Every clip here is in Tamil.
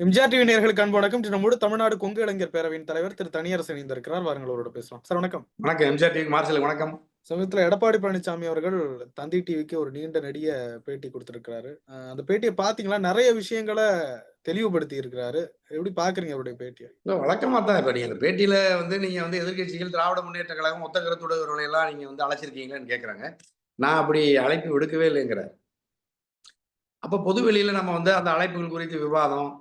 எம்ஜிஆர் டிவி நேயர்களுக்கு அன்பு வணக்கம். நம்மோடு தமிழ்நாடு கொங்கு இளைஞர் பேரவையின் தலைவர் திரு தனியரசு இணைந்திருக்கிறார். வாருங்கள் அவரோட பேசலாம். சார் வணக்கம். வணக்கம். எம்ஜிஆர் டிவி மார்சல் வணக்கம். சமீபத்தில் எடப்பாடி பழனிசாமி அவர்கள் தந்தி டிவிக்கு ஒரு நீண்ட நெடிய பேட்டி கொடுத்திருக்கிறாரு. அந்த பேட்டியை பாத்தீங்களா? நிறைய விஷயங்களை தெளிவுபடுத்தி இருக்கிறாரு. எப்படி பாக்குறீங்க அவருடைய பேட்டியை? வழக்கமா தான் இப்ப நீங்க அந்த பேட்டியில நீங்க எதிர்கட்சிகள் திராவிட முன்னேற்ற கழகம் ஒத்த கருத்துடையவர்களை எல்லாம் நீங்க அழைச்சிருக்கீங்களான்னு கேட்கறாங்க. நான் அப்படி அழைப்பு விடுக்கவே இல்லைங்கிறார். அப்ப பொது வெளியில நம்ம அந்த அழைப்புகள் குறித்து விவாதம்,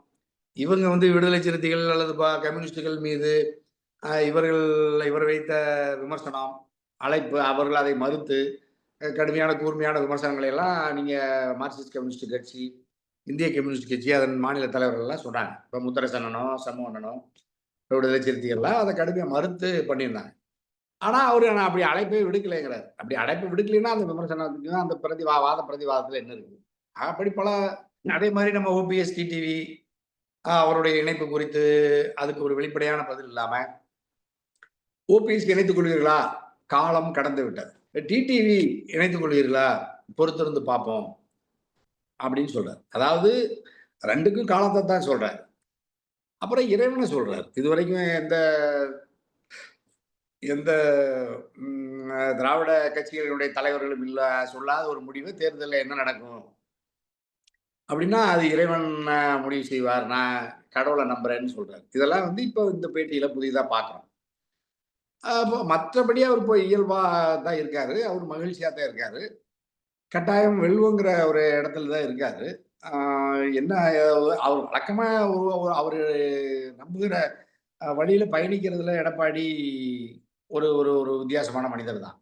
இவங்க விடுதலை சிறுத்தைகள் அல்லது கம்யூனிஸ்டுகள் மீது இவர் வைத்த விமர்சனம், அழைப்பு, அவர்கள் அதை மறுத்து கடுமையான கூர்மையான விமர்சனங்களை எல்லாம் நீங்க மார்க்சிஸ்ட் கம்யூனிஸ்ட் கட்சி, இந்திய கம்யூனிஸ்ட் கட்சி, அதன் மாநில தலைவர்கள் எல்லாம் சொன்னாங்க. இப்ப முத்தரசனனோ சமூகனோ விடுதலை சிறுத்தைகள்லாம் அதை கடுமையாக மறுத்து பண்ணியிருந்தாங்க. ஆனா நான் அப்படி அழைப்பே விடுக்கலைங்கிறார். அப்படி அழைப்பு விடுக்கலைன்னா அந்த விமர்சனத்துக்கு அந்த வாத பிரதிவாதத்துல என்ன இருக்கு? அப்படி பல அதே மாதிரி நம்ம ஓபிஎஸ் டிடிவி அவருடைய இணைப்பு குறித்து அதுக்கு ஒரு வெளிப்படையான பதில் இல்லாம, ஓபிஎஸ் இணைத்துக் கொள்வீர்களா? காலம் கடந்து விட்டது. டிடிவி இணைத்துக் கொள்வீர்களா? பொறுத்திருந்து பார்ப்போம் அப்படின்னு சொல்றாரு. அதாவது ரெண்டுக்கும் காலத்தை தான் சொல்றாரு. அப்புறம் இறைவனை சொல்றாரு. இதுவரைக்கும் எந்த திராவிட கட்சிகளுடைய தலைவர்களும் சொல்லாத ஒரு முடிவு தேர்தலில் என்ன நடக்கும் அப்படின்னா அது இறைவன் முடிவு செய்வார், நான் கடவுளை நம்புறேன்னு சொல்றாரு. இதெல்லாம் இப்போ இந்த பேட்டியில புதிதா பார்க்கணும். மற்றபடி அவர் போய் இயல்பா தான் இருக்காரு. அவர் மகிழ்ச்சியா தான் இருக்காரு. கட்டாயம் வெல்லுங்கிற ஒரு இடத்துல தான் இருக்காரு. என்ன அவர் வழக்கமா அவர் நம்புகிற வழியில பயணிக்கிறதுல எடப்பாடி ஒரு ஒரு ஒரு வித்தியாசமான மனிதர் தான்.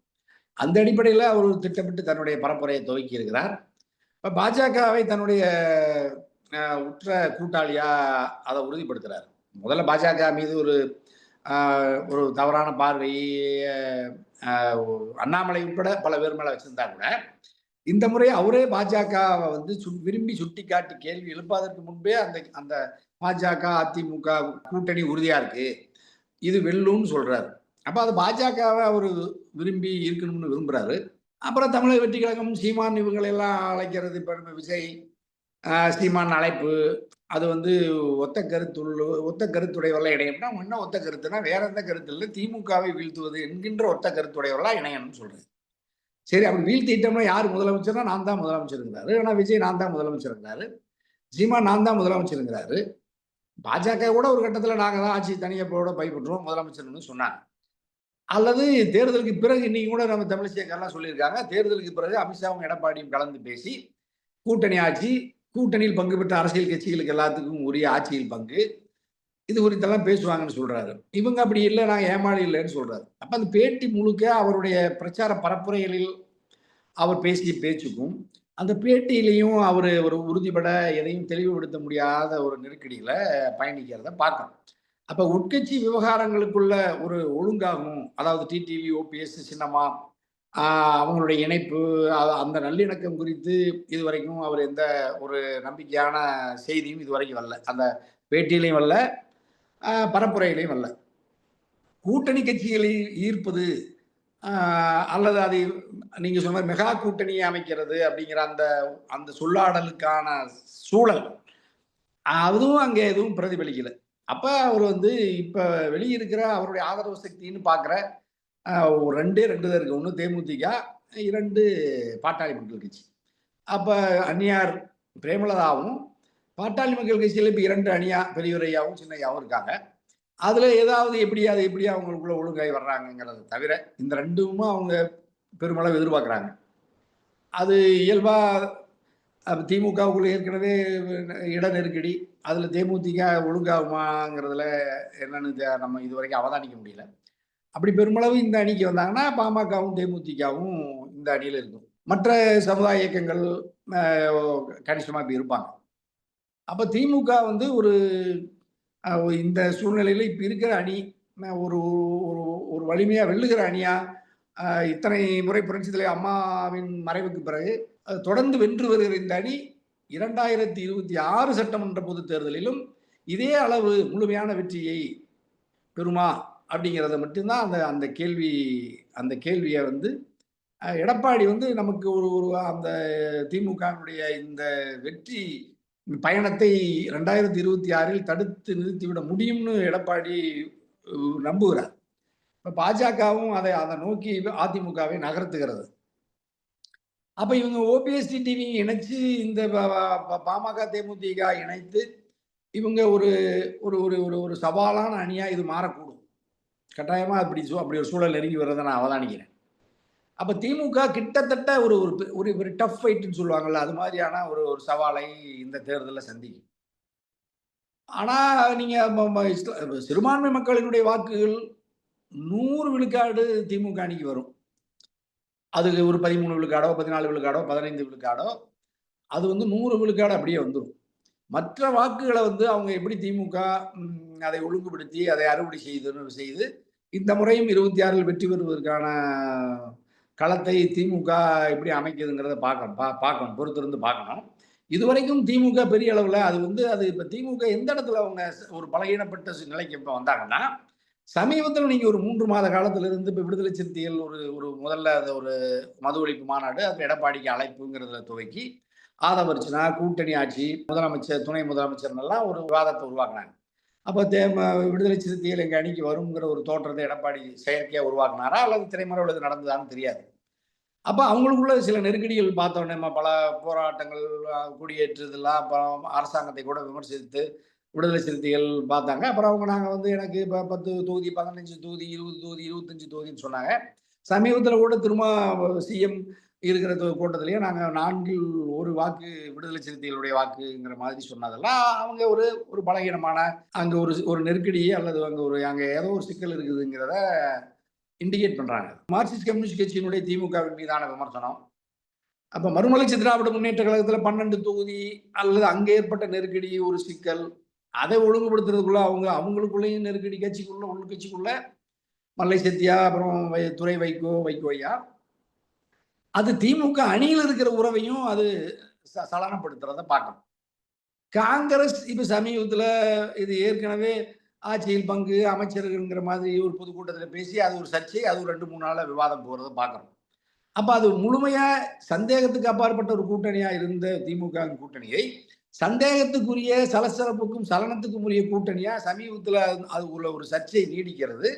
அந்த அடிப்படையில் அவர் திட்டமிட்டு தன்னுடைய பரப்புரையை துவக்கி இருக்கிறார். இப்போ பாஜகவை தன்னுடைய உற்ற கூட்டாளியா அதை உறுதிப்படுத்துறார். முதல்ல பாஜக மீது ஒரு தவறான பார்வை அண்ணாமலை உட்பட பல பேர் மேல வச்சிருந்தா கூட, இந்த முறை அவரே பாஜகவை விரும்பி சுட்டி காட்டி கேள்வி எழுப்பாதற்கு முன்பே அந்த பாஜக அதிமுக கூட்டணி உறுதியா இருக்கு, இது வெல்லும்னு சொல்றாரு. அப்ப அது பாஜகவை அவர் விரும்பி இருக்கணும்னு விரும்புறாரு. அப்புறம் தமிழக வெற்றி கழகம், சீமான் இவங்களை எல்லாம் அழைக்கிறது. இப்ப விஜய் சீமான் அழைப்பு அது ஒத்த கருத்துடையவர்களா இணையம்னா, என்ன ஒத்த கருத்துனா வேற எந்த கருத்து இல்லை, திமுகவை வீழ்த்துவது என்கின்ற ஒத்த கருத்துடையவர்களா இணையணும்னு சொல்றது. சரி, அப்படி வீழ்த்திட்டோம்னா யார் முதலமைச்சர்னா நான் தான் முதலமைச்சருங்கிறாரு. ஆனா விஜய் நான் தான் முதலமைச்சருங்கிறாரு, சீமான் நான் தான் முதலமைச்சருங்கிறாரு. பாஜக கூட ஒரு கட்டத்தில் நாங்கள் தான் ஆட்சி தனியப்போட பைப்பற்றுவோம் முதலமைச்சர்னு சொன்னாங்க. அல்லது தேர்தலுக்கு பிறகு இன்னைக்கு கூட நம்ம தமிழிசைக்கெல்லாம் சொல்லியிருக்காங்க, தேர்தலுக்கு பிறகு அமித்ஷாவும் எடப்பாடியும் கலந்து பேசி கூட்டணி ஆட்சி, கூட்டணியில் பங்கு பெற்ற அரசியல் கட்சிகளுக்கு எல்லாத்துக்கும் உரிய ஆட்சியில் பங்கு, இது குறித்தெல்லாம் பேசுவாங்கன்னு சொல்றாரு. இவங்க அப்படி இல்லை, நாங்கள் ஏமாளி இல்லைன்னு சொல்றாரு. அப்ப அந்த பேட்டி முழுக்க அவருடைய பிரச்சார பரப்புரைகளில் அவர் பேசிய பேச்சுக்கும் அந்த பேட்டியிலையும் அவர் ஒரு உறுதிப்பட எதையும் தெளிவுபடுத்த முடியாத ஒரு நெருக்கடியில பயணிக்கிறத பார்க்கணும். அப்ப உட்கட்சி விவகாரங்களுக்குள்ள ஒரு ஒழுங்காகும், அதாவது டிடிவி, ஓபிஎஸ், சின்னம்மா அவங்களுடைய இணைப்பு, அந்த நல்லிணக்கம் குறித்து இதுவரைக்கும் அவர் எந்த ஒரு நம்பிக்கையான செய்தியும் இதுவரைக்கும் வரல. அந்த பேட்டியிலையும் வரல, பரப்புரையிலையும் வரல. கூட்டணி கட்சிகளை ஈர்ப்பது அல்லது அதை நீங்க சொன்ன மெகா கூட்டணியை அமைக்கிறது அப்படிங்கிற அந்த சொல்லாடலுக்கான சூழல் அதுவும் அங்கே எதுவும் பிரதிபலிக்கல. அப்ப அவர் இப்ப வெளியிருக்கிற அவருடைய ஆதரவு சக்தின்னு பார்க்குற ரெண்டு தான் இருக்கு. ஒன்று தேமுதிக, 2 பாட்டாளி மக்கள் கட்சி. அப்ப அந்நியார் பிரேமலதாவும் பாட்டாளி மக்கள் கட்சியில் இப்போ 2 அணியா, பெரியவரையாவும் சின்னையாவும் இருக்காங்க. அதுல ஏதாவது எப்படி அவங்களுக்குள்ள ஒழுங்காய் வர்றாங்கிறத தவிர இந்த ரெண்டுமே அவங்க பெருமளவு எதிர்பார்க்குறாங்க. அது இயல்பா திமுகவுக்குள்ள ஏற்கனவே இட நெருக்கடி, அதுல தேமுதிக ஒழுங்காகுமாங்கிறதுல என்னன்னு நம்ம இதுவரைக்கும் அவதானிக்க முடியல. அப்படி பெருமளவு இந்த அணிக்கு வந்தாங்கன்னா பாமகவும் தேமுதிகவும் இந்த அணியில இருக்கும். மற்ற சமுதாய இயக்கங்கள் கணிசமா இப்ப இருப்பாங்க. அப்ப திமுக ஒரு இந்த சூழ்நிலையில இப்ப இருக்கிற அணி ஒரு ஒரு வலிமையா வெல்லுகிற அணியா, இத்தனை முறை புரட்சி தலைவர் அம்மாவின் மறைவுக்கு பிறகு தொடர்ந்து வென்று வருகிற இந்த அணி 2026 சட்டமன்ற பொது தேர்தலிலும் இதே அளவு முழுமையான வெற்றியை பெறுமா அப்படிங்கிறத மட்டும்தான் அந்த கேள்வியை எடப்பாடி நமக்கு ஒரு அந்த திமுகவுடைய இந்த வெற்றி பயணத்தை 2026 தடுத்து நிறுத்திவிட முடியும்னு எடப்பாடி நம்புகிறார். இப்ப பாஜகவும் அதை நோக்கி அதிமுகவை நகர்த்துகிறது. அப்ப இவங்க ஓபிஎஸ் டிவி இணைச்சு இந்த பாமக தேமுதிக இணைத்து இவங்க ஒரு ஒரு ஒரு ஒரு ஒரு சவாலான அணியா இது மாறக்கூடும். கட்டாயமா அப்படி ஒரு சூழல் நெருங்கி வர்றதை நான் அவதானிக்கிறேன். அப்ப திமுக கிட்டத்தட்ட ஒரு ஒரு ஒரு டஃப் ஃபைட்ன்னு சொல்லுவாங்கல்ல, அது மாதிரியான ஒரு ஒரு சவாலை இந்த தேர்தல்ல சந்திக்கும். ஆனா நீங்க சிறுபான்மை மக்களினுடைய வாக்குகள் 100 விழுக்காடு திமுக அணிக்கு வரும். அது ஒரு 13 விழுக்காடோ, 14 விழுக்காடோ, 15 விழுக்காடோ, அது 100 விழுக்காடு அப்படியே வந்துரும். மற்ற வாக்குகள அவங்க எப்படி திமுக அதை ஒழுங்குபடுத்தி, அதை அறுவடை செய்து இந்த முறையும் 26ல் வெற்றி பெறுவதற்கான களத்தை திமுக எப்படி அமைக்குதுங்கிறத பார்க்கணும். பொறுத்திருந்து பார்க்கணும். இதுவரைக்கும் திமுக பெரிய அளவுல அது இப்ப திமுக எந்த இடத்துல அவங்க ஒரு பலகீனப்பட்ட நிலைக்கு இப்ப வந்தாங்கன்னா, சமீபத்துல நீங்க ஒரு 3 மாத காலத்துல இருந்து இப்ப விடுதலை சிறுத்தைகள் ஒரு முதல்ல ஒரு மது ஒழிப்பு மாநாடு, அது எடப்பாடிக்கு அழைப்புங்கிறதுல துவக்கி, ஆதவர்ச்சனா, கூட்டணி ஆட்சி, முதலமைச்சர், துணை முதலமைச்சர்னெல்லாம் ஒரு விவாதத்தை உருவாக்குனாங்க. அப்ப விடுதலை சிறுத்தைகள் எங்க அணிக்கு வருங்கிற ஒரு தோற்றத்தை எடப்பாடி செயற்கையா உருவாக்குனாரா அல்லது திரைமறைவுல இது நடந்ததான்னு தெரியாது. அப்ப அவங்களுக்குள்ள சில நெருக்கடிகள் பார்த்தோன்னே பல போராட்டங்கள், குடியேற்றுதெல்லாம், அப்புறம் அரசாங்கத்தை கூட விமர்சித்து விடுதலை சிறுத்தைகள் பார்த்தாங்க. அப்புறம் நாங்க எனக்கு இப்ப 10 தொகுதி, 15 தொகுதி, 20 தொகுதி, 25 தொகுதின்னு சொன்னாங்க. சமீபத்துல கூட திரும்ப சிஎம் இருக்கிற கூட்டத்திலேயே நாங்க 4ல் 1 வாக்கு விடுதலை சிறுத்தைகளுடைய வாக்குங்கிற மாதிரி சொன்னதெல்லாம் அவங்க ஒரு பலகீனமான அங்க ஒரு நெருக்கடி அல்லது அங்க ஏதோ ஒரு சிக்கல் இருக்குதுங்கிறத இண்டிகேட் பண்றாங்க. மார்க்சிஸ்ட் கம்யூனிஸ்ட் கட்சியினுடைய திமுகவின் மீதான விமர்சனம். அப்ப மறுமலர்ச்சி திராவிட முன்னேற்ற கழகத்துல 12 தொகுதி அல்லது அங்க ஏற்பட்ட நெருக்கடி, ஒரு சிக்கல், அதை ஒழுங்குபடுத்துறதுக்குள்ள அவங்களுக்குள்ளேயும் நெருக்கடி, உள்கட்சிக்குள்ள மல்லை சத்யா, அப்புறம் துரை வைகோயா, அது திமுக அணியில் இருக்கிற உறவையும் அது சலனப்படுத்துறத பார்க்கணும். காங்கிரஸ் இப்ப சமீபத்துல இது ஏற்கனவே ஆட்சியில் பங்கு, அமைச்சர்கள்ங்கிற மாதிரி ஒரு பொதுக்கூட்டத்தில் பேசி அது ஒரு சர்ச்சை, அது ஒரு 2-3 நாளா விவாதம் போறத பார்க்கணும். அப்ப அது முழுமையா சந்தேகத்துக்கு அப்பாற்பட்ட ஒரு கூட்டணியா இருந்த திமுக கூட்டணியை சந்தேகத்துக்குரிய சலசலப்புக்கும் சலனத்துக்கும் உரிய கூட்டணியா சமீபத்துல அது உள்ள ஒரு சர்ச்சை நீடிக்கிறது.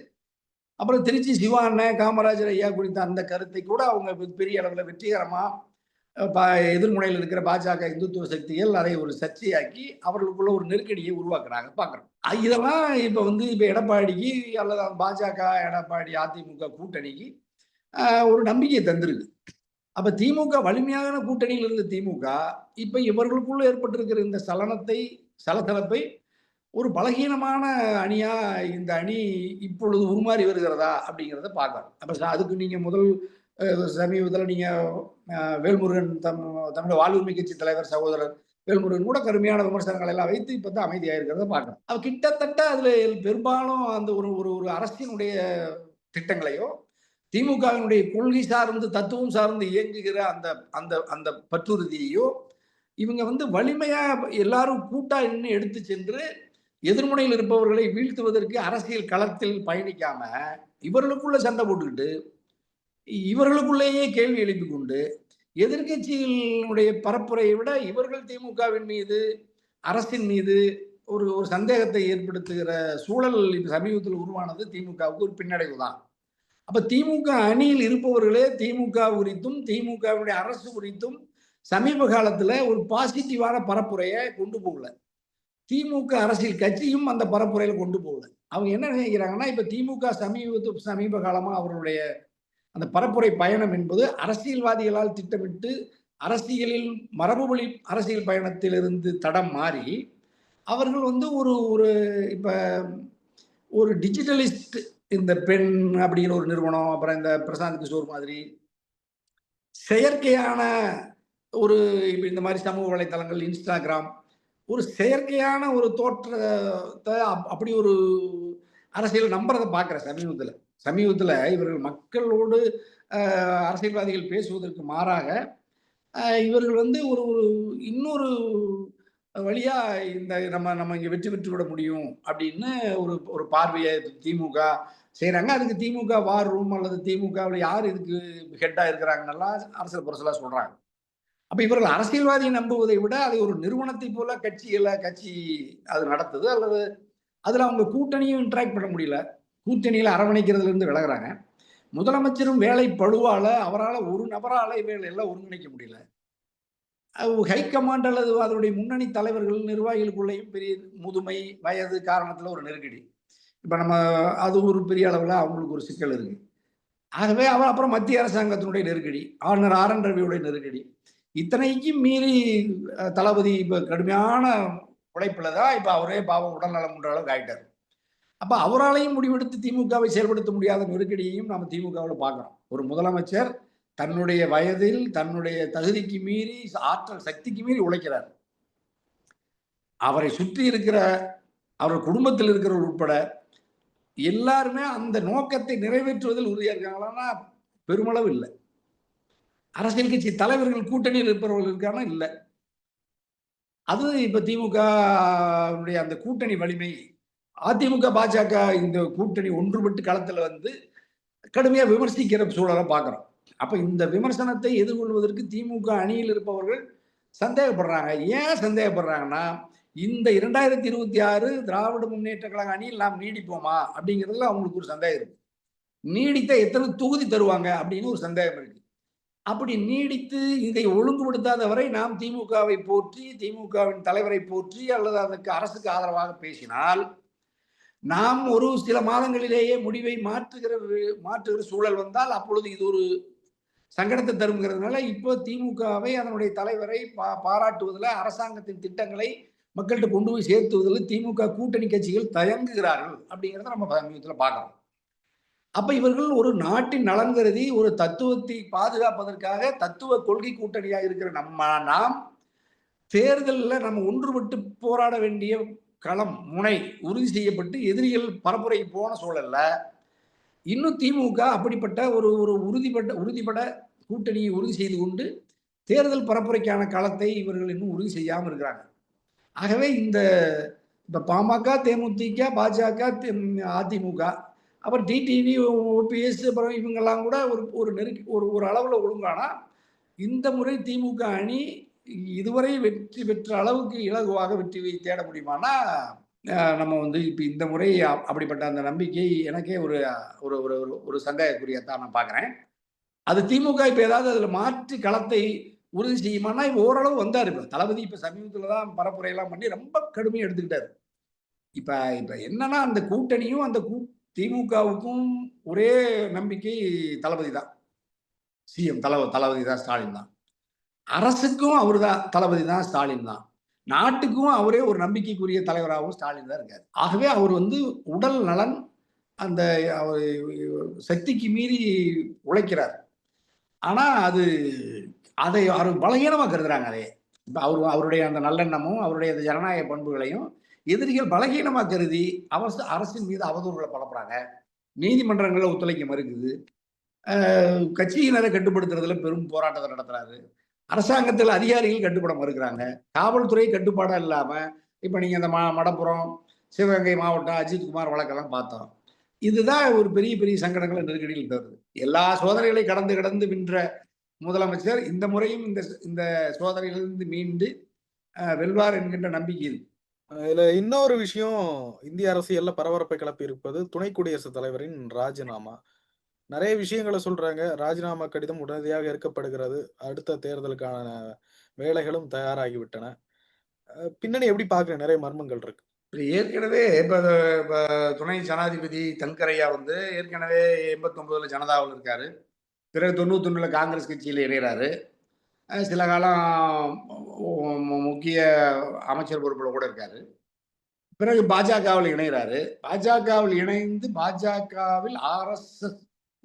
அப்புறம் திருச்சி சிவா அண்ணன், காமராஜர் ஐயா குறித்த அந்த கருத்தை கூட அவங்க பெரிய அளவுல வெற்றிகரமா எதிர்முனையில் இருக்கிற பாஜக இந்துத்துவ சக்திகள் அதை ஒரு சர்ச்சையாக்கி அவர்களுக்குள்ள ஒரு நெருக்கடியை உருவாக்குறாங்க பார்க்கிறோம். இதெல்லாம் இப்ப எடப்பாடிக்கு அல்லது பாஜக, எடப்பாடி, அதிமுக கூட்டணிக்கு ஒரு நம்பிக்கையை தந்திருக்கு. அப்ப திமுக வலிமையான கூட்டணியில் இருந்த திமுக இப்ப இவர்களுக்குள்ள ஏற்பட்டிருக்கிற இந்த சலசலப்பை ஒரு பலகீனமான அணியா இந்த அணி இப்பொழுது உருமாறி வருகிறதா அப்படிங்கிறத பார்க்கணும். அப்ப அதுக்கு நீங்க முதல் சமீபத்தில் நீங்க வேல்முருகன் தமிழ் வாழ்வுரிமை கட்சி தலைவர் சகோதரர் வேல்முருகன் கூட கடுமையான விமர்சனங்கள் எல்லாம் வைத்து இப்பதான் அமைதியா இருக்கிறத பார்க்கணும். அவ கிட்டத்தட்ட அதுல பெரும்பாலும் அந்த ஒரு ஒரு அரசினுடைய திட்டங்களையோ திமுகவினுடைய கொள்கை சார்ந்து தத்துவம் சார்ந்து இயங்குகிற அந்த அந்த அந்த பற்றுறுதியையோ இவங்க வலிமையா எல்லாரும் கூட்டா நின்று எடுத்து சென்று எதிர்முனையில் இருப்பவர்களை வீழ்த்துவதற்கு அரசியல் களத்தில் பயணிக்காம இவர்களுக்குள்ள சண்டை போட்டுக்கிட்டு இவர்களுக்குள்ளேயே கேள்வி எழுப்பிக் கொண்டு எதிர்கட்சிகளுடைய பரப்புரையை விட இவர்கள் திமுகவின் மீது, அரசின் மீது ஒரு ஒரு சந்தேகத்தை ஏற்படுத்துகிற சூழல் சமீபத்தில் உருவானது திமுகவுக்கு ஒரு பின்னடைவு தான். அப்ப திமுக அணியில் இருப்பவர்களே திமுக குறித்தும் திமுகவுடைய அரசு குறித்தும் சமீப காலத்துல ஒரு பாசிட்டிவான பரப்புரையை கொண்டு போகல. திமுக அரசியல் கட்சியும் அந்த பரப்புரையில கொண்டு போகல. அவங்க என்ன நினைக்கிறாங்கன்னா, இப்ப திமுக சமீப காலமா அவர்களுடைய அந்த பரப்புரை பயணம் என்பது அரசியல்வாதிகளால் திட்டமிட்டு அரசியலில் மரபுவழி அரசியல் பயணத்திலிருந்து தடம் மாறி அவர்கள் ஒரு ஒரு இப்ப ஒரு டிஜிட்டலிஸ்ட், இந்த பெண் அப்படிங்கிற ஒரு நிறுவனம், அப்புறம் இந்த பிரசாந்த் கிஷோர் மாதிரி செயற்கையான ஒரு இந்த மாதிரி சமூக வலைத்தளங்கள், இன்ஸ்டாகிராம், ஒரு செயற்கையான ஒரு தோற்றத்தை அப்படி ஒரு அரசியல் நம்புறதை பார்க்கிறேன் சமீபத்துல இவர்கள் மக்களோடு அரசியல்வாதிகள் பேசுவதற்கு மாறாக இவர்கள் ஒரு ஒரு இன்னொரு வழியா இந்த நம்ம இங்க வெற்றி பெற்று விட முடியும் அப்படின்னு ஒரு ஒரு பார்வையை திமுக செய்யறாங்க. அதுக்கு திமுக வார் ரூம் அல்லது திமுகவில் யார் இதுக்கு ஹெட்டா இருக்கிறாங்கன்னெல்லாம் அரசியல் புரசலா சொல்றாங்க. அப்ப இவர்கள் அரசியல்வாதியை நம்புவதை விட அதை ஒரு நிறுவனத்தை போல கட்சி அது நடத்துது, அல்லது அதுல அவங்க கூட்டணியும் இன்டராக்ட் பண்ண முடியல. கூட்டணியில அரவணைக்கிறதுல இருந்து விலகுறாங்க. முதலமைச்சரும் வேலை பளுவால அவரால ஒரு நபரால இவைகள் எல்லாம் ஒருங்கிணைக்க முடியல. ஹைகமாண்ட் அல்லது அதனுடைய முன்னணி தலைவர்கள் நிர்வாகிகளுக்குள்ளேயும் பெரிய முதுமை, வயது காரணத்துல ஒரு நெருக்கடி. இப்ப நம்ம அது ஒரு பெரிய அளவுல அவங்களுக்கு ஒரு சிக்கல் இருக்கு. ஆகவே அப்புறம் மத்திய அரசாங்கத்தினுடைய நெருக்கடி, ஆளுநர் ஆர் என் ரவியுடைய நெருக்கடி, இத்தனைக்கும் மீறி தளபதி இப்ப கடுமையான உழைப்புல தான் இப்ப அவரே பாவம் உடல் நலம் குன்ற அளவுக்கு ஆயிட்டாரு. அப்ப அவராலையும் முடிவெடுத்து திமுகவை செயல்படுத்த முடியாத நெருக்கடியையும் நம்ம திமுகவுல பார்க்கிறோம். ஒரு முதலமைச்சர் தன்னுடைய வயதில், தன்னுடைய தகுதிக்கு மீறி, ஆற்றல் சக்திக்கு மீறி உழைக்கிறார். அவரை சுற்றி இருக்கிற அவர் குடும்பத்தில் இருக்கிறவர் உட்பட எல்லாருமே அந்த நோக்கத்தை நிறைவேற்றுவதில் உறுதியா இருக்காங்களான்னா பெருமளவு இல்லை. அரசியல் கட்சி தலைவர்கள் கூட்டணியில் இருப்பவர்கள் இருக்கானா இல்ல. அது இப்ப திமுக அந்த கூட்டணி வலிமை, அதிமுக பாஜக இந்த கூட்டணி ஒன்றுபட்டு களத்துல வந்து கடுமையா விமர்சிக்கிற சூழலை பார்க்கிறோம். அப்ப இந்த விமர்சனத்தை எதிர்கொள்வதற்கு திமுக அணியில் இருப்பவர்கள் சந்தேகப்படுறாங்க. ஏன் சந்தேகப்படுறாங்கன்னா, இந்த 2026 திராவிட முன்னேற்ற கழக அணியில் நாம் நீடிப்போமா அப்படிங்கிறதுல அவங்களுக்கு ஒரு சந்தேகம் இருக்கு. நீடித்த எத்தனை தொகுதி தருவாங்க அப்படின்னு ஒரு சந்தேகம் இருக்கு. அப்படி நீடித்து இதை ஒழுங்குபடுத்தாத வரை நாம் திமுகவை போற்றி, திமுகவின் தலைவரை போற்றி அல்லது அதற்கு அரசுக்கு ஆதரவாக பேசினால், நாம் ஒரு சில மாதங்களிலேயே முடிவை மாற்றுகிற சூழல் வந்தால் அப்பொழுது இது ஒரு சங்கடத்தை தருங்கிறதுனால இப்போ திமுகவை அதனுடைய தலைவரை பாராட்டுவதில், அரசாங்கத்தின் திட்டங்களை மக்கள்கிட்ட கொண்டு போய் சேர்த்துவதில் திமுக கூட்டணி கட்சிகள் தயங்குகிறார்கள் அப்படிங்கிறத நம்ம சமீபத்தில் பார்க்கிறோம். அப்ப இவர்கள் ஒரு நாட்டின் நலன் கருதி ஒரு தத்துவத்தை பாதுகாப்பதற்காக தத்துவ கொள்கை கூட்டணியாக இருக்கிற நாம் தேர்தலில் நம்ம ஒன்றுபட்டு போராட வேண்டிய களம் முனை உறுதி செய்யப்பட்டு எதிரிகள் பரப்புரை போன சூழல்ல இன்னும் திமுக அப்படிப்பட்ட ஒரு ஒரு உறுதிப்பட கூட்டணியை உறுதி செய்து கொண்டு தேர்தல் பரப்புரைக்கான களத்தை இவர்கள் இன்னும் உறுதி செய்யாமல் இருக்கிறாங்க. ஆகவே இந்த பாமக, தேமுதிக, பாஜக, அதிமுக, அப்புறம் டிடிவி, ஓபிஎஸ், அப்புறம் இவங்கெல்லாம் கூட ஒரு அளவுல ஒழுங்கானா இந்த முறை திமுக அணி இதுவரை வெற்றி பெற்ற அளவுக்கு இலகுவாக வெற்றியை தேட முடியுமானா நம்ம வந்து இப்ப இந்த முறை அப்படிப்பட்ட அந்த நம்பிக்கை எனக்கே ஒரு ஒரு ஒரு ஒரு சந்தேகக்குரியத்தான் நான் பார்க்கிறேன். அது திமுக இப்ப ஏதாவது அதுல மாற்றி களத்தை உறுதி செய்யுமானா இப்ப ஓரளவு வந்தாரு. இப்ப தளபதி இப்ப சமீபத்துலதான் பரப்புரை எல்லாம் பண்ணி ரொம்ப கடுமையா எடுத்துக்கிட்டாரு. இப்ப இப்ப என்னன்னா அந்த கூட்டணியும் அந்த திமுகவுக்கும் ஒரே நம்பிக்கை தளபதி தான். சிஎம் தளபதி தான், ஸ்டாலின் தான். அரசுக்கும் அவரு தான், தளபதி தான், ஸ்டாலின் தான். நாட்டுக்கும் அவரே ஒரு நம்பிக்கைக்குரிய தலைவராகவும் ஸ்டாலின் தான் இருக்காரு. ஆகவே அவர் வந்து உடல் நலன் அந்த அவர் சக்திக்கு மீறி உழைக்கிறார். ஆனா அதை அவர் பலகீனமா கருதுறாங்க. அதை இப்ப அவருடைய அந்த நல்லெண்ணமும் அவருடைய அந்த ஜனநாயக பண்புகளையும் எதிரிகள் பலகீனமா கருதி அரசின் மீது அவதூறுகளை பரப்புறாங்க. நீதிமன்றங்களை ஒத்துழைக்க மறுக்குது. கட்சியினரை கட்டுப்படுத்துறதுல பெரும் போராட்டத்தை நடத்துறாரு. அரசாங்கத்தில் அதிகாரிகள் கட்டுப்பட மறுக்கிறாங்க. காவல்துறை கட்டுப்பாடா இல்லாம இப்ப நீங்க இந்த மடப்புறம், சிவகங்கை மாவட்டம் அஜித்குமார் வழக்கெல்லாம் பார்த்தோம். இதுதான் ஒரு பெரிய பெரிய சங்கடங்களை நெருக்கடியில் தருது. எல்லா சோதனைகளை கடந்து வென்ற முதலமைச்சர் இந்த முறையும் இந்த சோதனையிலிருந்து மீண்டு வெல்வார் என்கின்ற நம்பிக்கை இருக்கு. இதுல இன்னொரு விஷயம் இந்திய அரசியல்ல பரபரப்பை கிளப்பி இருப்பது துணை குடியரசுத் தலைவரின் ராஜினாமா. நிறைய விஷயங்களை சொல்றாங்க. ராஜினாமா கடிதம் உடனடியாக எடுக்கப்படுகிறது. அடுத்த தேர்தலுக்கான வேலைகளும் தயாராகிவிட்டன. பின்னணி எப்படி பார்க்குறேன்? நிறைய மர்மங்கள் இருக்கு. ஏற்கனவே இப்ப துணை ஜனாதிபதி தன்கரையா வந்து ஏற்கனவே 89ல ஜனதாவில் இருக்காரு. பிறகு 91ல காங்கிரஸ் கட்சியில் இணைகிறாரு. சில காலம் முக்கிய அமைச்சர் பொறுப்புல கூட இருக்காரு. பிறகு பாஜகவில் இணைகிறாரு. பாஜகவில் இணைந்து பாஜகவில் RSS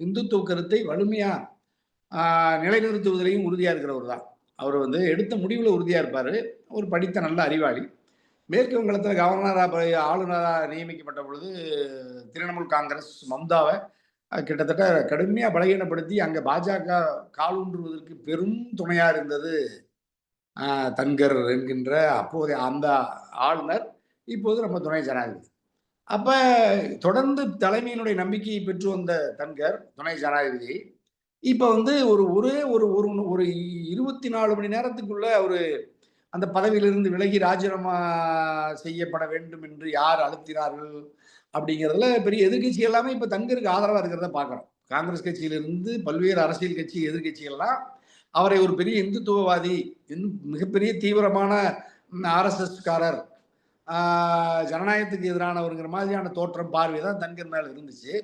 இந்துத்துவ கருத்தை வலிமையா நிலைநிறுத்துவதிலையும் உறுதியா இருக்கிறவர் தான். அவர் வந்து எடுத்த முடிவுல உறுதியா இருப்பாரு. ஒரு படித்த நல்ல அறிவாளி. மேற்கு வங்கத்தில் ஆளுநராக நியமிக்கப்பட்ட பொழுது திரிணாமுல் காங்கிரஸ் மம்தாவை கிட்டத்தட்ட கடுமையா பலகீனப்படுத்தி அங்க பாஜக காலூன்றுவதற்கு பெரும் துணையா இருந்தது தன்கர் என்கின்ற அப்போதைய அந்த ஆளுநர், இப்போது நம்ம துணை ஜனாதிபதி. அப்ப தொடர்ந்து தலைமையினுடைய நம்பிக்கையை பெற்று வந்த தன்கர் துணை ஜனாதிபதி இப்ப வந்து ஒரே ஒரு ஒரு ஒரு 24 மணி நேரத்துக்குள்ள அவரு அந்த பதவியிலிருந்து விலகி ராஜினாமா செய்யப்பட வேண்டும் என்று யார் அழுத்தினார்கள் அப்படிங்கிறதுல பெரிய எதிர்க்கட்சி எல்லாமே இப்ப தன்கருக்கு ஆதரவா இருக்கிறத பார்க்கிறோம். காங்கிரஸ் கட்சியிலிருந்து பல்வேறு அரசியல் கட்சி, எதிர்க்கட்சிகள்லாம் அவரை ஒரு பெரிய இந்துத்துவவாதி, மிகப்பெரிய தீவிரமான ஆர்எஸ்எஸ் காரர், ஜனநாயகத்துக்கு எதிரானவருங்கிற மாதிரியான தோற்றம், பார்வை தான் தன்கர் மேல இருந்துச்சு.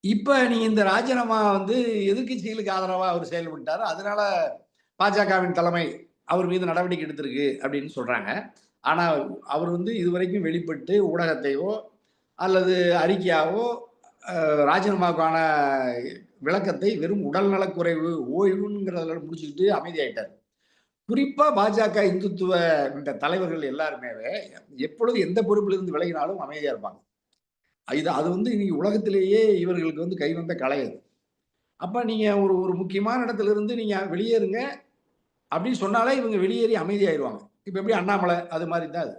இப்ப நீ இந்த ராஜினாமா வந்து எதிர்க்கட்சிகளுக்கு ஆதரவா அவர் செயல்பட்டாரு. அதனால பாஜகவின் தலைமை அவர் மீது நடவடிக்கை எடுத்திருக்கு அப்படின்னு சொல்றாங்க. ஆனா அவர் வந்து இதுவரைக்கும் வெளிப்பட்டு ஊடகத்தையோ அல்லது அறிக்கையாவோ ராஜினாமாவுக்கான விளக்கத்தை வெறும் உடல்நலக்குறைவு, ஓய்வுங்கிறதுல முடிச்சுக்கிட்டு அமைதியாயிட்டார். குறிப்பா பாஜக இந்துத்துவ இந்த தலைவர்கள் எல்லாருமே எப்பொழுது எந்த பொறுப்பிலிருந்து விலகினாலும் அமைதியா இருப்பாங்க. அது வந்து இன்னைக்கு உலகத்திலேயே இவர்களுக்கு வந்து கைவந்த கலை அது. அப்ப நீங்க ஒரு ஒரு முக்கியமான இடத்துல இருந்து நீங்க வெளியேறுங்க அப்படின்னு சொன்னாலே இவங்க வெளியேறி அமைதியாயிருவாங்க. இப்ப எப்படி அண்ணாமலை அது மாதிரி தான் அது.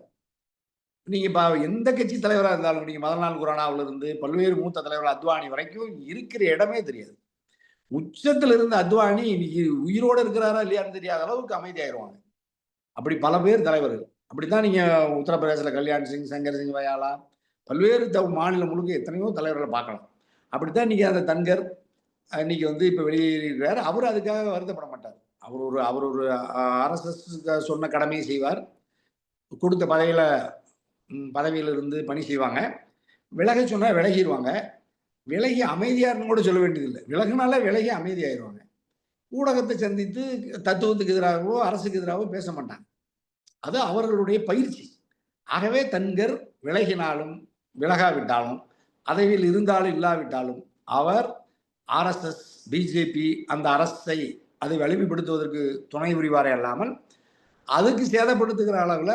நீங்க இப்ப எந்த கட்சி தலைவரா இருந்தாலும் நீங்க மதன்லால் குரானாவில இருந்து பல்வேறு மூத்த தலைவர்கள் அத்வானி வரைக்கும் இருக்கிற இடமே தெரியாது. உச்சத்துல இருந்த அத்வானி இன்னைக்கு உயிரோட இருக்கிறாரா இல்லையான்னு தெரியாத அளவுக்கு அமைதியாயிருவாங்க. அப்படி பல பேர் தலைவர்கள். அப்படித்தான் நீங்க உத்தரப்பிரதேசல கல்யாண் சிங், சங்கர் சிங் வயாலா, பல்வேறு மாநிலம் முழுக்க எத்தனையோ தலைவர்களை பார்க்கலாம். அப்படித்தான் இன்னைக்கு அந்த தன்கர் இன்னைக்கு வந்து இப்ப வெளியேறியிருக்கிறார். அவரு அதுக்காக வருத்தப்பட மாட்டார். அவர் ஒரு ஆர்எஸ்எஸ் சொன்ன கடமையை செய்வார். கொடுத்த பதவியில இருந்து பணி செய்வாங்க. விலக சொன்னா விலகிருவாங்க. விலகி அமைதியாருன்னு கூட சொல்ல வேண்டியதில்லை. விலகுனாலே விலகி அமைதியாயிருவாங்க. ஊடகத்தை சந்தித்து தத்துவத்துக்கு எதிராகவோ, அரசுக்கு எதிராகவோ பேச மாட்டாங்க. அது அவர்களுடைய பயிற்சி. ஆகவே தன்கர் விலகினாலும், விலகாவிட்டாலும், பதவியில் இருந்தாலும் இல்லாவிட்டாலும், அவர் ஆர்எஸ்எஸ், பிஜேபி அந்த அரசை அதை வலிமைப்படுத்துவதற்கு துணை புரிவாரே அல்லாமல், அதுக்கு சேதப்படுத்துகிற அளவுல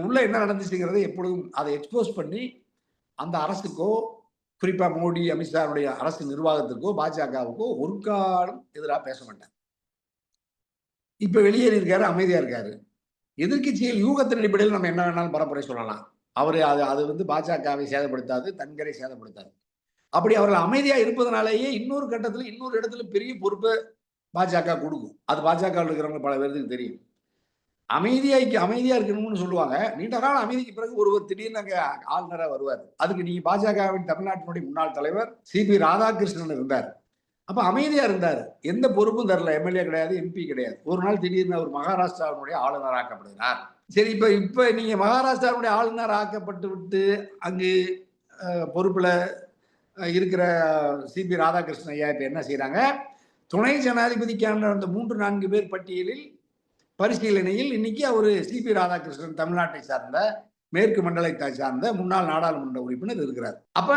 உள்ள என்ன நடந்துச்சுங்கிறதை எப்பொழுதும் அதை எக்ஸ்போஸ் பண்ணி அந்த அரசுக்கோ, குறிப்பா மோடி, அமித்ஷாவுடைய அரசு நிர்வாகத்திற்கோ, பாஜகவுக்கோ ஒரு காலம் எதிராக பேச மாட்டார். இப்ப வெளியேறி இருக்காரு, அமைதியா இருக்காரு. எதிர்க்கட்சிகள் யூகத்தின் அடிப்படையில் நம்ம என்ன வேணாலும் பரப்புரை சொல்லலாம். அது வந்து பாஜகவை சேதப்படுத்தாது, தன்கரை சேதப்படுத்தாது. அப்படி அவர்கள் அமைதியா இருப்பதனாலேயே இன்னொரு கட்டத்துல இன்னொரு இடத்துல பெரிய பொறுப்பை பாஜக கொடுக்கும். அது பாஜகவில் இருக்கிறவங்க பல பேருக்கு தெரியும். அமைதியா இருக்கணும்னு சொல்லுவாங்க. நீண்ட கால அமைதிக்கு பிறகு ஒருவர் திடீர்னு அங்க ஆளுநரா வருவார். அதுக்கு நீங்க பாஜகவின் தமிழ்நாட்டினுடைய முன்னாள் தலைவர் சிபி ராதாகிருஷ்ணன் இருந்தார். அப்ப அமைதியா இருந்தார். எந்த பொறுப்பும் தரல. எம்எல்ஏ கிடையாது, எம்பி கிடையாது. ஒரு நாள் திடீர்னு அவர் மகாராஷ்டிராவுடைய ஆளுநர் ஆக்கப்படுகிறார். சரி, இப்ப நீங்க மகாராஷ்டிராவுடைய ஆளுநர் ஆக்கப்பட்டு விட்டு அங்கு பொறுப்புல இருக்கிற சிபி ராதாகிருஷ்ணன் ஐயா இப்ப என்ன செய்யறாங்க? துணை ஜனாதிபதிக்கான அந்த 3-4 பேர் பட்டியலில் பரிசீலனையில் இன்னைக்கு அவரு சிபி ராதாகிருஷ்ணன் தமிழ்நாட்டை சார்ந்த மேற்கு மண்டலத்தை சார்ந்த முன்னாள் நாடாளுமன்ற உறுப்பினர் இருக்கிறார். அப்ப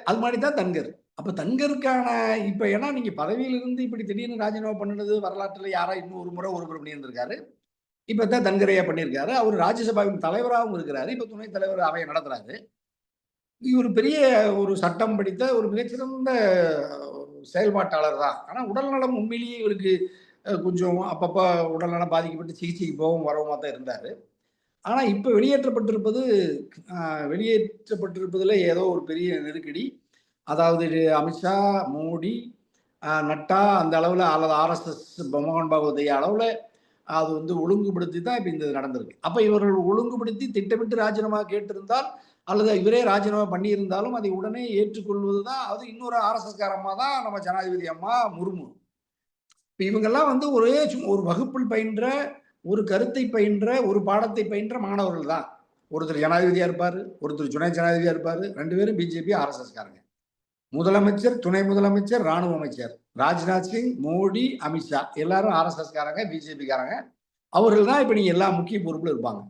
அது மாதிரி தான் தன்கர். அப்ப தன்கருக்கான இப்ப ஏன்னா நீங்க பதவியிலிருந்து இப்படி திடீர்னு ராஜினாமா பண்ணது வரலாற்றுல யாரா இன்னும் ஒரு முறை பண்ணியிருந்திருக்காரு. இப்பதான் தன்கரையா பண்ணியிருக்காரு. அவர் ராஜ்யசபாவின் தலைவராகவும் இருக்கிறாரு. இப்ப துணைத் தலைவர் அவையை நடத்துறாரு. இவர் பெரிய ஒரு சட்டம் படித்த ஒரு மிகச்சிறந்த செயல்பாட்டாளர் தான். ஆனா உடல்நலம் உண்மையிலேயே இவருக்கு கொஞ்சம் அப்பப்ப உடல்நலம் பாதிக்கப்பட்டு சிகிச்சைக்கு போகவும் வரவுமா தான் இருந்தாரு. ஆனா இப்ப வெளியேற்றப்பட்டிருப்பதுல ஏதோ ஒரு பெரிய நெருக்கடி. அதாவது அமித்ஷா, மோடி, நட்டா அந்த அளவுல அல்லது ஆர்எஸ்எஸ் மோகன் பகவத் அளவுல அது வந்து ஒழுங்குபடுத்தி தான் இப்ப இந்த நடந்திருக்கு. அப்ப இவர்கள் ஒழுங்குபடுத்தி திட்டமிட்டு ராஜினாமா கேட்டிருந்தால் அல்லது இவரே ராஜினாமா பண்ணியிருந்தாலும் அதை உடனே ஏற்றுக்கொள்வதுதான். அது இன்னொரு ஆர்எஸ்எஸ் காரம்மா தான் நம்ம ஜனாதிபதி அம்மா முர்மு. இவங்கெல்லாம் வந்து ஒரு வகுப்பில் பயின்ற, ஒரு கருத்தை பயின்ற, ஒரு பாடத்தை பயின்ற மாணவர்கள் தான். ஒருத்தர் ஜனாதிபதியா இருப்பாரு, ஒருத்தர் துணை ஜனாதிபதியா இருப்பாரு. 2 பேரும் பிஜேபி, ஆர்எஸ்எஸ் காரங்க. முதலமைச்சர், துணை முதலமைச்சர், ராணுவ அமைச்சர், ராஜ்நாத் சிங், மோடி, அமித்ஷா எல்லாரும் ஆர்எஸ்எஸ் காரங்க, பிஜேபி காரங்க. அவர்கள் தான் இப்ப நீங்க எல்லா முக்கிய பொறுப்புல இருப்பாங்க.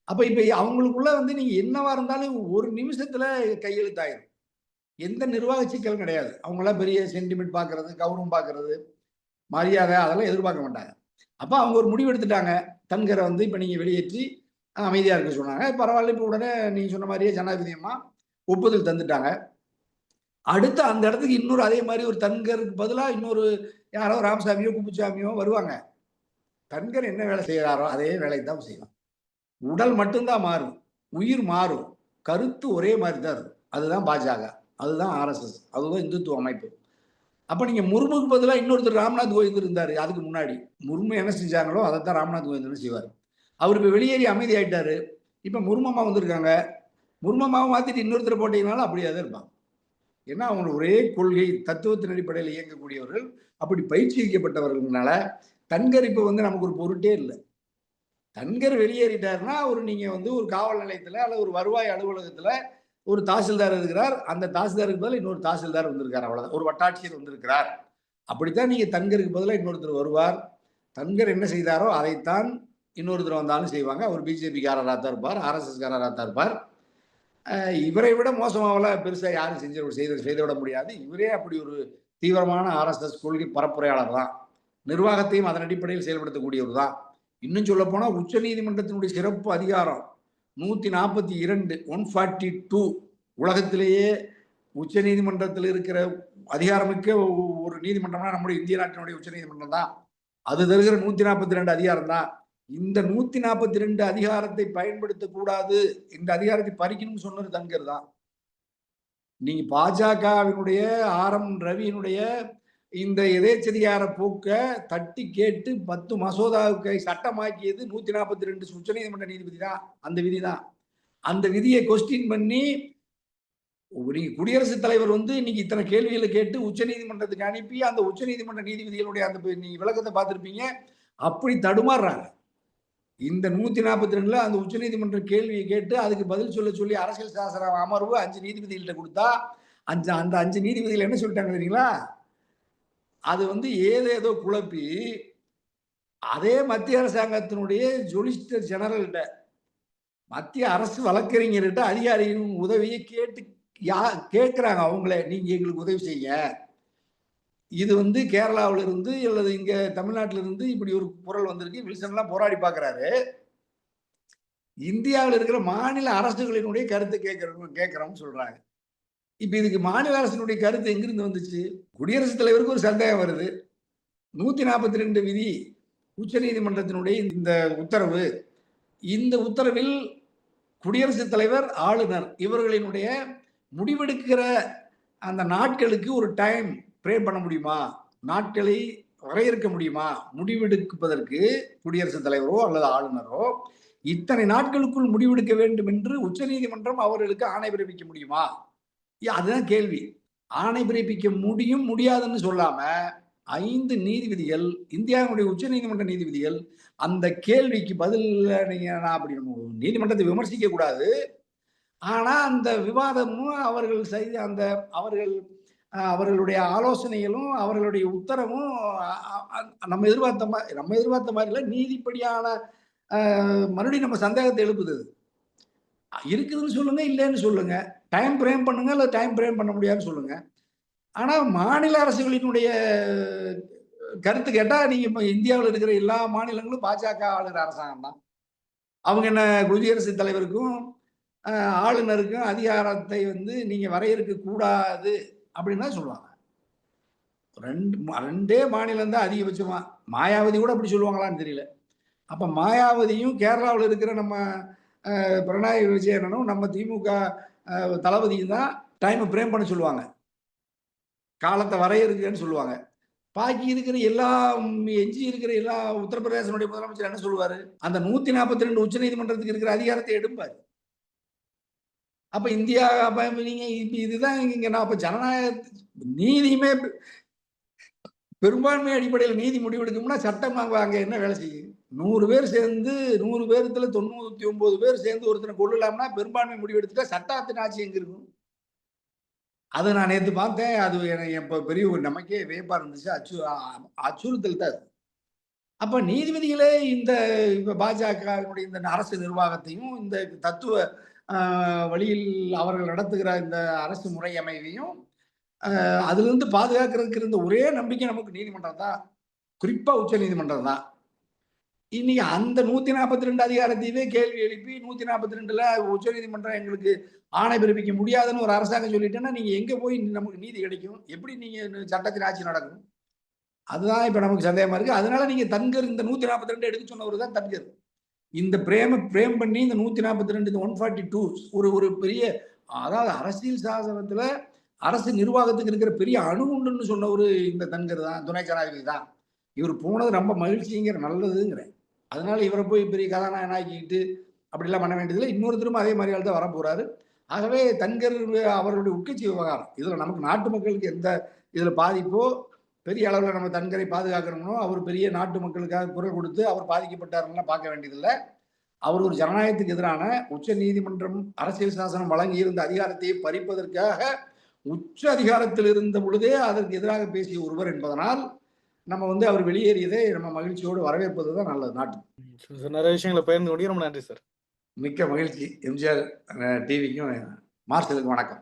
அப்ப இப்ப அவங்களுக்குள்ள வந்து நீங்க என்னவா இருந்தாலும் ஒரு நிமிஷத்துல கையெழுத்தாயிரும். எந்த நிர்வாக சிக்கலும் கிடையாது. அவங்களாம் பெரிய சென்டிமெண்ட் பாக்குறது, கௌரவம் பாக்குறது, மரியாதை அதெல்லாம் எதிர்பார்க்க மாட்டாங்க. அப்ப அவங்க ஒரு முடிவு எடுத்துட்டாங்க. தன்கரை வந்து இப்ப நீங்க வெளியேற்றி அமைதியா இருக்க சொன்னாங்க. பரவாயில்ல, இப்ப உடனே நீங்க சொன்ன மாதிரியே ஜனாதிபதி அம்மா ஒப்புதல் தந்துட்டாங்க. அடுத்து அந்த இடத்துக்கு இன்னொரு அதே மாதிரி ஒரு தன்கருக்கு பதிலா இன்னொரு யாரோ ராமசாமியோ குப்புசாமியோ வருவாங்க. தன்கர் என்ன வேலை செய்யறாரோ அதே வேலையை தான் செய்யலாம். உடல் மட்டும்தான் மாறும், உயிர் மாறும், கருத்து ஒரே மாதிரி தான் இருக்கும். அதுதான் பாஜக, அதுதான் ஆர்எஸ்எஸ், அதுதான் இந்துத்துவ அமைப்பு. அப்ப நீங்க முர்முக்கு பதிலா இன்னொருத்தர் ராம்நாத் கோவிந்த் இருந்தாரு அதுக்கு முன்னாடி. முர்மு என்ன செஞ்சாங்களோ அதைத்தான் ராம்நாத் கோவிந்த் செய்வார். அவர் இப்ப வெளியேறி அமைதி ஆயிட்டாரு. இப்ப முர்மம்மா வந்திருக்காங்க. முர்மம்மாவை மாத்திட்டு இன்னொருத்தர் போட்டீங்கனாலும் அப்படியே தான் இருப்பாங்க. ஏன்னா அவங்க ஒரே கொள்கை தத்துவத்தின் அடிப்படையில் இயங்கக்கூடியவர்கள், அப்படி பயிற்சிக்கப்பட்டவர்கள்னால தன்கர் இப்ப நமக்கு ஒரு பொருட்டே இல்லை. தன்கர் வெளியேறிட்டாருன்னா நீங்க ஒரு காவல் நிலையத்துல அல்லது ஒரு வருவாய் அலுவலகத்துல ஒரு தாசில்தார் இருக்கிறார். அந்த தாசில்தாருக்கு பதிலாக இன்னொரு தாசில்தார் வந்திருக்கார், அவ்வளவுதான். ஒரு வட்டாட்சியர் வந்திருக்கிறார். அப்படித்தான் நீங்க தன்கருக்கு பதிலாக இன்னொருத்தர் வருவார். தன்கர் என்ன செய்தாரோ அதைத்தான் இன்னொருத்தர் வந்தாலும் செய்வாங்க. அவர் பிஜேபி காரராக தான் இருப்பார், ஆர்எஸ்எஸ் காரராக தான் இருப்பார். இவரை விட மோசமாவெல்லாம் பெருசா யாரும் செய்துவிட முடியாது. இவரே அப்படி ஒரு தீவிரமான ஆர்எஸ்எஸ் கொள்கை பரப்புரையாளர் தான். நிர்வாகத்தையும் அதன் அடிப்படையில் செயல்படுத்தக்கூடியவர் தான். இன்னும் சொல்ல போனா உச்ச நீதிமன்றத்தினுடைய சிறப்பு அதிகாரம் 142 142 உலகத்திலேயே உச்ச நீதிமன்றத்தில் இருக்கிற அதிகாரமிக்க ஒரு நீதிமன்றம்னா நம்முடைய இந்திய நாட்டினுடைய உச்ச நீதிமன்றம் தான். அது தருகிற 142 அதிகாரம் தான். இந்த 142 அதிகாரத்தை பயன்படுத்தக்கூடாது, இந்த அதிகாரத்தை பறிக்கணும்னு சொன்னது தன்கர் தான். நீங்க பாஜகவினுடைய ரவியினுடைய இந்த எதேச்சதிகார போக்க தட்டி கேட்டு 10 மசோதாவுக்கு சட்டமாக்கியது 142 உச்சநீதிமன்ற நீதிபதி தான். அந்த விதி தான். அந்த விதியை கொஸ்டின் பண்ணி நீங்க குடியரசுத் தலைவர் இன்னைக்கு இத்தனை கேள்விகளை கேட்டு உச்சநீதிமன்றத்துக்கு அனுப்பி அந்த உச்சநீதிமன்ற நீதிபதிகளுடைய அந்த நீங்க விளக்கத்தை பார்த்திருப்பீங்க. அப்படி தடுமாறுறாங்க. இந்த 142ல அந்த உச்சநீதிமன்ற கேள்வியை கேட்டு அதுக்கு பதில் சொல்ல சொல்லி அரசியல் சாசன அமர்வு 5 நீதிபதிகள்கிட்ட கொடுத்தா அந்த 5 நீதிபதிகள் என்ன சொல்லிட்டாங்க தெரியுங்களா? அது ஏதேதோ குழப்பி அதே மத்திய அரசாங்கத்தினுடைய சொலிசிட்டர் ஜெனரல்கிட்ட மத்திய அரசு வழக்கறிஞர்கிட்ட அதிகாரியின் உதவியை கேட்கிறாங்க. அவங்களே நீங்க எங்களுக்கு உதவி செய்ய. இது கேரளாவில இருந்து அல்லது இங்க தமிழ்நாட்டில இருந்து இப்படி ஒரு குரல் வந்திருக்கு. வில்சன் எல்லாம் போராடி பார்க்கிறாரு. இந்தியாவில் இருக்கிற மாநில அரசுகளினுடைய கருத்தை கேட்கிறோம்னு சொல்றாங்க. இப்ப இதுக்கு மாநில அரசினுடைய கருத்து எங்கிருந்து வந்துச்சு? குடியரசுத் தலைவருக்கு ஒரு சந்தேகம் வருது. 142 விதி உச்ச நீதிமன்றத்தினுடைய இந்த உத்தரவு. இந்த உத்தரவில் குடியரசுத் தலைவர், ஆளுநர் இவர்களினுடைய முடிவெடுக்கிற அந்த நாட்களுக்கு ஒரு டைம் பிரேம் பண்ண முடியுமா? நாட்களை வரையறுக்க முடியுமா? முடிவெடுப்பதற்கு குடியரசுத் தலைவரோ அல்லது ஆளுநரோ இத்தனை நாட்களுக்குள் முடிவெடுக்க வேண்டும் என்று உச்சநீதிமன்றம் அவர்களுக்கு ஆணை பிறப்பிக்க முடியுமா? அதுதான் கேள்வி. ஆணை பிறப்பிக்க முடியும், முடியாதுன்னு சொல்லாம 5 நீதிபதிகள், இந்தியாவுடைய உச்ச நீதிமன்ற நீதிபதிகள் அந்த கேள்விக்கு பதில் நான் அப்படி நீதிமன்றத்தை விமர்சிக்க கூடாது. ஆனா அந்த விவாதமும் அவர்கள் செய்த அந்த அவர்களுடைய ஆலோசனைகளும் அவர்களுடைய உத்தரவும் நம்ம எதிர்பார்த்த மாதிரி இல்ல. நீதிப்படியான மறுபடியும் நம்ம சந்தேகத்தை எழுப்புது. இருக்குதுன்னு சொல்லுங்க, இல்லைன்னு சொல்லுங்க. டைம் பிரேம் பண்ணுங்க, இல்ல டைம் பிரேம் பண்ண முடியாதுன்னு சொல்லுங்க. ஆனா மாநில அரசுகளினுடைய கருத்து கேட்டா நீங்க இப்ப இந்தியாவில் இருக்கிற எல்லா மாநிலங்களும் பாஜக ஆளுகிற அரசாங்கம் தான். அவங்க என்ன குடியரசுத் தலைவருக்கும் ஆளுநருக்கும் அதிகாரத்தை நீங்க வரையறுக்க கூடாது அப்படின்னு தான் சொல்லுவாங்க. ரெண்டே மாநிலம் தான் அதிகபட்சமா. மாயாவதி கூட அப்படி சொல்லுவாங்களான்னு தெரியல. அப்ப மாயாவதியும் கேரளாவில் இருக்கிற நம்ம பினராயி விஜயனும் நம்ம திமுக தளபதியும் தான் டைம் பிரேம் பண்ண சொல்லுவாங்க, காலத்தை வரையறுக்குன்னு சொல்லுவாங்க. பாக்கி இருக்கிற எஞ்சி இருக்கிற எல்லா உத்தரப்பிரதேசனுடைய முதலமைச்சர் என்ன சொல்லுவாரு? அந்த 142 உச்ச நீதிமன்றத்துக்கு இருக்கிற அதிகாரத்தை எடுப்பாரு. அப்ப இந்தியா நீங்க இதுதான் இங்க நான் அப்ப ஜனநாயக நீதியுமே பெரும்பான்மை அடிப்படையில் நீதி முடிவெடுக்கும்னா சட்டம் அங்க என்ன வேலை செய்யும்? 100 பேர் சேர்ந்து 100 பேர்த்துல 99 பேர் சேர்ந்து ஒருத்தனை கொள்ளலாம்னா பெரும்பான்மை முடிவெடுத்துட்டா சட்டத்தின் ஆட்சி எங்க இருக்கும்? அதை நான் நேற்று பார்த்தேன். அது எனக்கு பெரிய ஒரு நமக்கே வியப்பா இருந்துச்சு. அச்சுறுத்தல் தான். அப்ப நீதிபதிகளே இந்த பாஜகவினுடைய இந்த அரசு நிர்வாகத்தையும் இந்த தத்துவ வழியில் அவர்கள் நடத்துகிற இந்த அரசு முறையமைவையும் அதுல இருந்து பாதுகாக்கிறதுக்கு இருந்த ஒரே நம்பிக்கை நமக்கு நீதிமன்றம் தான், குறிப்பா உச்ச நீதிமன்றம் தான். இன்னைக்கு அந்த 142 அதிகாரத்தையே கேள்வி எழுப்பி 142ல உச்ச நீதிமன்றம் எங்களுக்கு ஆணை பிறப்பிக்க முடியாதுன்னு ஒரு அரசாங்கம் சொல்லிட்டேன்னா நீங்க எங்க போய் நமக்கு நீதி கிடைக்கும்? எப்படி நீங்க சட்டத்தின் ஆட்சி நடக்கும்? அதுதான் இப்ப நமக்கு சந்தேகமா இருக்கு. அதனால நீங்க தன்கர் இந்த 142 எடுக்க சொன்னவர் தான் தன்கர். இந்த பிரேம் பண்ணி இந்த 142 142 ஒரு பெரிய, அதாவது அரசியல் சாசனத்துல அரசு நிர்வாகத்துக்கு இருக்கிற பெரிய அணுகுண்டுன்னு சொன்னவரு இந்த தன்கர் தான், துணை ஜனாதிபதி தான். இவர் போனது ரொம்ப மகிழ்ச்சிங்கிற நல்லதுங்கிறேன். அதனால இவரை போய் பெரிய கதாநாயகன் ஆக்கிக்கிட்டு அப்படிலாம் பண்ண வேண்டியதில்லை. இன்னொருத்தரும் அதே மாதிரி ஆள் தான் வரப்போறாரு. ஆகவே தன்கர் அவர்களுடைய உட்கட்சி விவகாரம். இதுல நமக்கு நாட்டு மக்களுக்கு எந்த இதுல பாதிப்போ, பெரிய அளவில் நம்ம தன்கரை பாதுகாக்கணும்னோ, அவர் பெரிய நாட்டு மக்களுக்காக குரல் கொடுத்து அவர் பாதிக்கப்பட்டாருன்னா பார்க்க வேண்டியதில்லை. அவர் ஒரு ஜனநாயகத்துக்கு எதிரான உச்ச நீதிமன்றம் அரசியல் சாசனம் வழங்கியிருந்த அதிகாரத்தை பறிப்பதற்காக உச்ச அதிகாரத்தில் இருந்த பொழுதே அதற்கு எதிராக பேசிய ஒருவர் என்பதனால் நம்ம வந்து அவர் வெளியேறியதை நம்ம மகிழ்ச்சியோடு வரவேற்பது தான் நல்லது நாட்டுக்கு. நிறைய விஷயங்களை பகிர்ந்து கொண்டீங்க. ரொம்ப நன்றி சார். மிக்க மகிழ்ச்சி. எம்ஜிஆர் டிவிக்கும் மார்ஷலுக்கு வணக்கம்.